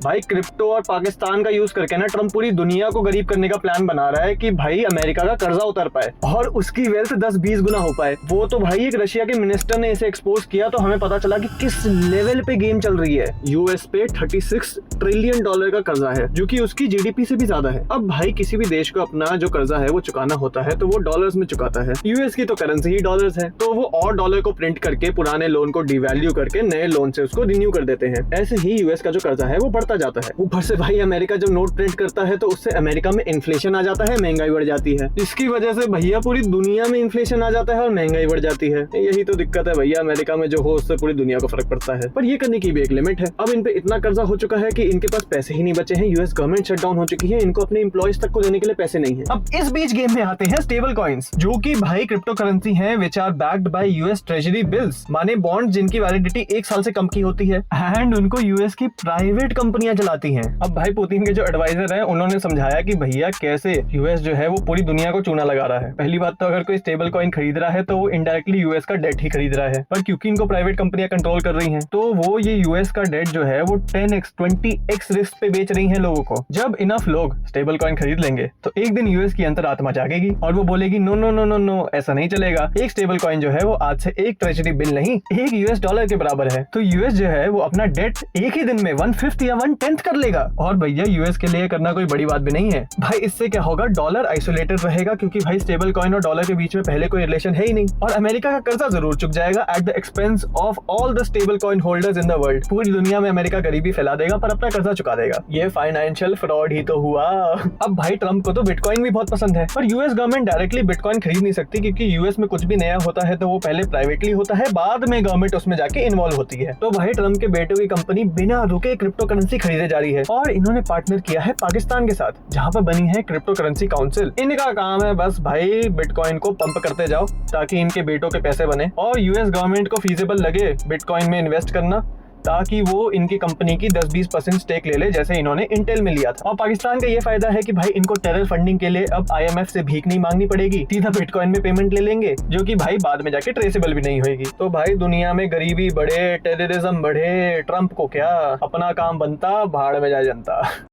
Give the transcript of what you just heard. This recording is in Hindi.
भाई क्रिप्टो और पाकिस्तान का यूज करके ना ट्रम्प पूरी दुनिया को गरीब करने का प्लान बना रहा है कि भाई अमेरिका का कर्जा उतर पाए और उसकी वेल्थ 10-20 गुना हो पाए। वो तो भाई एक रशिया के मिनिस्टर ने इसे एक्सपोज किया तो हमें पता चला कि किस लेवल पे गेम चल रही है। यूएस पे 36 ट्रिलियन डॉलर का कर्जा है जो कि उसकी जीडीपी से भी ज्यादा है। अब भाई किसी भी देश को अपना जो कर्जा है वो चुकाना होता है तो वो डॉलर्स में चुकाता है। यूएस की तो करेंसी ही डॉलर्स है तो वो और डॉलर को प्रिंट करके पुराने लोन को डिवैल्यू करके नए लोन से उसको रिन्यू कर देते हैं। ऐसे ही यूएस का जो कर्जा है वो बढ़ता जाता है। ऊपर से भाई अमेरिका जब नोट प्रिंट करता है तो उससे अमेरिका में इन्फ्लेशन आ जाता है, महंगाई बढ़ जाती है। इसकी वजह से भैया पूरी दुनिया में इन्फ्लेशन आ जाता है और महंगाई बढ़ जाती है। यही तो दिक्कत है भैया, अमेरिका में जो हो उससे पूरी दुनिया को फर्क पड़ता है। पर ये करने की भी एक लिमिट है। अब इन पे इतना कर्जा हो चुका है कि इनके पास पैसे ही नहीं बचे हैं। यूएस गवर्नमेंट शटडाउन हो चुकी है, इनको अपने एम्प्लॉइज तक को देने के लिए पैसे नहीं है। अब इस बीच गेम में आते हैं स्टेबल कॉइन्स जो कि भाई क्रिप्टो करेंसी है which are backed by US treasury bills, माने बॉन्ड जिनकी वैलिडिटी 1 साल से कम की होती है एंड उनको यूएस की प्राइवेट कंपनियां चलाती हैं। अब भाई पुतिन के जो एडवाइजर हैं उन्होंने समझाया कि भैया कैसे यूएस जो है वो पूरी दुनिया को चूना लगा रहा है। पहली बात तो अगर कोई स्टेबल कॉइन खरीद रहा है तो वो इनडायरेक्टली यूएस का डेट ही खरीद रहा है, पर क्योंकि इनको प्राइवेट कंपनियां कंट्रोल कर रही हैं तो वो ये यूएस का डेट जो है वो 10x 20x रिस्क पे बेच रही हैं लोगों को। जब इनफ लोग स्टेबल कॉइन खरीद लेंगे तो एक दिन यूएस की अंतरात्मा जागेगी और वो बोलेगी no no no no no, ऐसा नहीं चलेगा। एक स्टेबल कॉइन जो है वो आज से एक ट्रेजरी बिल नहीं, एक यूएस डॉलर के बराबर है। तो यूएस जो है वो अपना डेट एक ही दिन में 1/5 या 1/10 कर लेगा। और भैया यूएस के लिए करना कोई बड़ी बात भी नहीं है। भाई इससे क्या होगा, डॉलर आइसोलेटेड रहेगा क्योंकि भाई स्टेबल कॉइन और डॉलर के बीच में पहले कोई रिलेशन है ही नहीं। और अमेरिका का कर्जा जरूर चुक जाएगा at the expense of all the stable coin holders in the world. पूरी दुनिया में अमेरिका गरीबी फैला देगा पर अपना कर्जा चुका देगा। ये फाइनेंशियल फ्रॉड ही तो हुआ। अब भाई ट्रम्प को तो बिटकॉइन भी बहुत पसंद है पर यूएस गवर्नमेंट डायरेक्टली बिटकॉइन खरीद नहीं सकती क्योंकि यूएस में कुछ भी नया होता है तो वो पहले प्राइवेटली होता है, बाद में गवर्नमेंट उसमें जाके इन्वॉल्व होती है। तो भाई ट्रम्प के बेटे की कंपनी बिना रुके क्रिप्टो करेंसी खरीदे जा रही है और इन्होंने पार्टनर किया है पाकिस्तान के साथ जहां पर बनी है क्रिप्टो करेंसी काउंसिल। इनका काम है बस भाई बिटकॉइन को पंप करते जाओ ताकि इनके बेटों के पैसे बने और यूएस गवर्नमेंट को फीजिबल लगे बिटकॉइन में इन्वेस्ट करना ताकि वो इनकी कंपनी की 10-20% स्टेक ले ले जैसे इन्होंने इंटेल में लिया था। और पाकिस्तान का ये फायदा है कि भाई इनको टेरर फंडिंग के लिए अब आईएमएफ से भीख नहीं मांगनी पड़ेगी, सीधा बिटकॉइन में पेमेंट ले लेंगे जो कि भाई बाद में जाके ट्रेसेबल भी नहीं होगी। तो भाई दुनिया में गरीबी बढ़े, टेररिज्म बढ़े, ट्रम्प को क्या, अपना काम बनता, भाड़ में जाए जनता।